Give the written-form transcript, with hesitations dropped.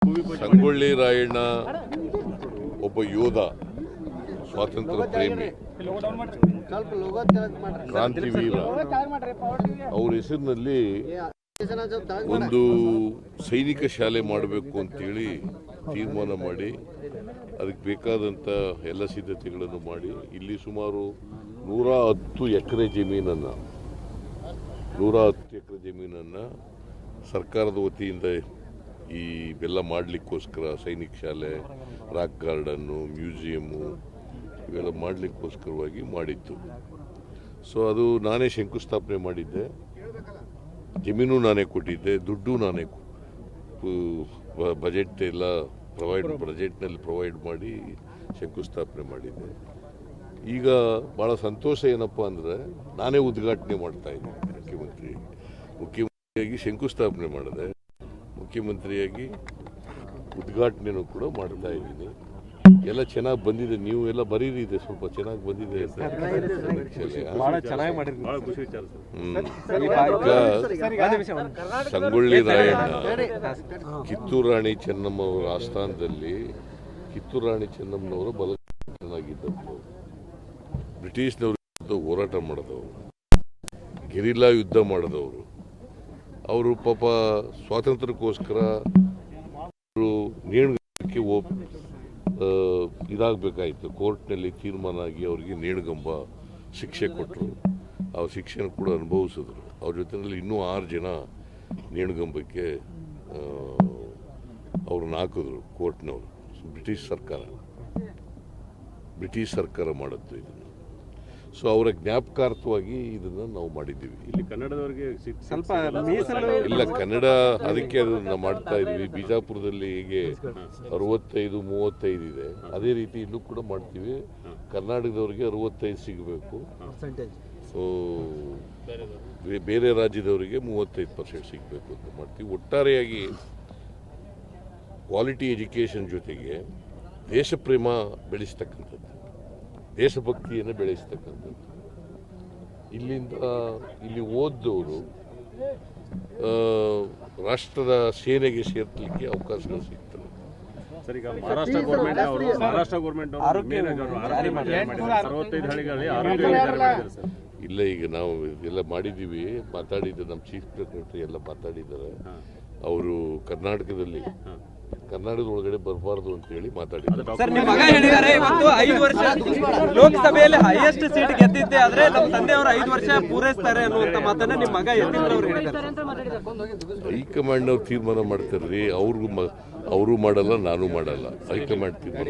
ಸಂಗೊಳ್ಳಿ ರಾಯಣ್ಣ ಒಬ್ಬ ಯೋಧ, ಸ್ವಾತಂತ್ರ್ಯ ಪ್ರೇಮಿ, ಕ್ರಾಂತಿವೀರ. ಅವ್ರ ಹೆಸರಿನಲ್ಲಿ ಒಂದು ಸೈನಿಕ ಶಾಲೆ ಮಾಡಬೇಕು ಅಂತೇಳಿ ತೀರ್ಮಾನ ಮಾಡಿ ಅದಕ್ಕೆ ಬೇಕಾದಂಥ ಎಲ್ಲ ಸಿದ್ಧತೆಗಳನ್ನು ಮಾಡಿ ಇಲ್ಲಿ ಸುಮಾರು 110 ಎಕರೆ ಜಮೀನನ್ನು ಸರ್ಕಾರದ ವತಿಯಿಂದ ಈ ಇವೆಲ್ಲ ಮಾಡಲಿಕ್ಕೋಸ್ಕರ ಸೈನಿಕ ಶಾಲೆ, ರಾಕ್ ಗಾರ್ಡನ್ನು, ಮ್ಯೂಸಿಯಮ್ಮು ಇವೆಲ್ಲ ಮಾಡಲಿಕ್ಕೋಸ್ಕರವಾಗಿ ಮಾಡಿತ್ತು. ಸೊ ಅದು ನಾನೇ ಶಂಕುಸ್ಥಾಪನೆ ಮಾಡಿದ್ದೆ, ಜಮೀನು ನಾನೇ ಕೊಟ್ಟಿದ್ದೆ, ದುಡ್ಡು ನಾನೇ ಬಜೆಟ್ ಎಲ್ಲ ಬಜೆಟ್ನಲ್ಲಿ ಪ್ರೊವೈಡ್ ಮಾಡಿ ಶಂಕುಸ್ಥಾಪನೆ ಮಾಡಿದ್ದೆ. ಈಗ ಭಾಳ ಸಂತೋಷ ಏನಪ್ಪ ಅಂದರೆ ನಾನೇ ಉದ್ಘಾಟನೆ ಮಾಡ್ತಾ ಇದ್ದೀನಿ. ಮುಖ್ಯಮಂತ್ರಿಯಾಗಿ ಶಂಕುಸ್ಥಾಪನೆ ಮಾಡಿದೆ, ಮುಖ್ಯಮಂತ್ರಿಯಾಗಿ ಉದ್ಘಾಟನೆನೂ ಕೂಡ ಮಾಡ್ತಾ ಇದ್ದೀನಿ. ಎಲ್ಲ ಚೆನ್ನಾಗಿ ಬಂದಿದೆ, ನೀವು ಎಲ್ಲ ಬರೀರಿ, ಇದೆ ಸ್ವಲ್ಪ ಚೆನ್ನಾಗಿ ಬಂದಿದೆ. ಸಂಗೊಳ್ಳಿ ರಾಯಣ್ಣ ಕಿತ್ತೂರು ರಾಣಿ ಚೆನ್ನಮ್ಮ ಅವರ ಆಸ್ಥಾನದಲ್ಲಿ ಕಿತ್ತೂರು ರಾಣಿ ಚೆನ್ನಮ್ಮನವರು ಬಲವಾಗಿದ್ದವರು, ಬ್ರಿಟಿಷ್ನವ್ರ ವಿರುದ್ಧ ಹೋರಾಟ ಮಾಡಿದವರು, ಗೆರಿಲ್ಲಾ ಯುದ್ಧ ಮಾಡಿದವರು. ಅವರು ಪಾಪ ಸ್ವಾತಂತ್ರ್ಯಕ್ಕೋಸ್ಕರ ನೇಣಿಗೆ ಇದಾಗಬೇಕಾಯಿತು. ಕೋರ್ಟ್ನಲ್ಲಿ ತೀರ್ಮಾನ ಆಗಿ ಅವರಿಗೆ ನೇಣುಗಂಬ ಶಿಕ್ಷೆ ಕೊಟ್ಟರು. ಆ ಶಿಕ್ಷೆನ ಕೂಡ ಅನುಭವಿಸಿದ್ರು. ಅವ್ರ ಜೊತೆಯಲ್ಲಿ ಇನ್ನೂ 6 ಜನ ನೇಣುಗಂಬಕ್ಕೆ ಅವ್ರನ್ನ ಹಾಕಿದ್ರು ಕೋರ್ಟ್ನವರು. ಬ್ರಿಟಿಷ್ ಸರ್ಕಾರ ಮಾಡಿದ್ದು ಇದನ್ನು. ಸೊ ಅವರ ಜ್ಞಾಪಕಾರ್ಥವಾಗಿ ಇದನ್ನು ನಾವು ಮಾಡಿದ್ದೀವಿ. ಇಲ್ಲಿ ಕನ್ನಡದವರಿಗೆ ಸ್ವಲ್ಪ ಇಲ್ಲ, ಕನ್ನಡ ಅದಕ್ಕೆ ಅದನ್ನು ಮಾಡ್ತಾ ಇದ್ದೀವಿ. ಬಿಜಾಪುರದಲ್ಲಿ ಹೀಗೆ 65-35 ಇದೆ, ಅದೇ ರೀತಿ ಇಲ್ಲೂ ಕೂಡ ಮಾಡ್ತೀವಿ. ಕರ್ನಾಟಕದವರಿಗೆ 65 ಸಿಗಬೇಕು, ಸೊ ಬೇರೆ ರಾಜ್ಯದವರಿಗೆ 35% ಸಿಗಬೇಕು ಅಂತ ಮಾಡ್ತೀವಿ. ಒಟ್ಟಾರೆಯಾಗಿ ಕ್ವಾಲಿಟಿ ಎಜುಕೇಷನ್ ಜೊತೆಗೆ ದೇಶಪ್ರೇಮ ಬೆಳೆಸ್ತಕ್ಕಂಥದ್ದು, ದೇಶಭಕ್ತಿಯನ್ನು ಬೆಳೆಸ್ತಕ್ಕಂಥದ್ದು. ಇಲ್ಲಿ ಓದ್ದವರು ರಾಷ್ಟ್ರದ ಸೇನೆಗೆ ಸೇರ್ಲಿಕ್ಕೆ ಅವಕಾಶಗಳು ಸಿಗ್ತವೆ. ಸರ್, ಈಗ ಮಹಾರಾಷ್ಟ್ರ ಗೌರ್ಮೆಂಟ್ 65 ಹಳ್ಳಿಗಳಲ್ಲಿ ಇಲ್ಲ, ಈಗ ನಾವು ಎಲ್ಲ ಮಾಡಿದ್ದೀವಿ, ಮಾತಾಡಿದ್ದು ನಮ್ಮ ಚೀಫ್ ಸೆಕ್ರೆಟರಿ ಎಲ್ಲ ಮಾತಾಡಿದ್ದಾರೆ. ಅವರು ಕರ್ನಾಟಕದೊಳಗಡೆ ಬರಬಾರ್ದು ಅಂತ ಹೇಳಿ ಮಾತಾಡಿದ್ದಾರೆ. ಸರ್, ನಿಮ್ಮ ಮಗ ಹೇಳಿದ್ದಾರೆ ಇವತ್ತು 5 ವರ್ಷ ಲೋಕಸಭೆಯಲ್ಲಿ ಹೈಯೆಸ್ಟ್ ಸೀಟ್ ಗೆದ್ದಿದ್ದೆ, ಆದ್ರೆ ನಮ್ಮ ತಂದೆಯವರು 5 ವರ್ಷ ಪೂರೈಸ್ತಾರೆ ಅನ್ನುವಂತ ಮಾತನ್ನ ನಿಮ್ಮ ಮಗ ಎತ್ತಿದ್ರು ಅವರು ಹೇಳಿದ್ದಾರೆ. ಹೈಕಮಾಂಡ್ ಅವ್ರು ತೀರ್ಮಾನ ಮಾಡ್ತಾರ್ರಿ, ಅವರು ಮಾಡಲ್ಲ, ನಾನು ಮಾಡಲ್ಲ. ಹೈಕಮಾಂಡ್ ತೀರ್ಮಾನ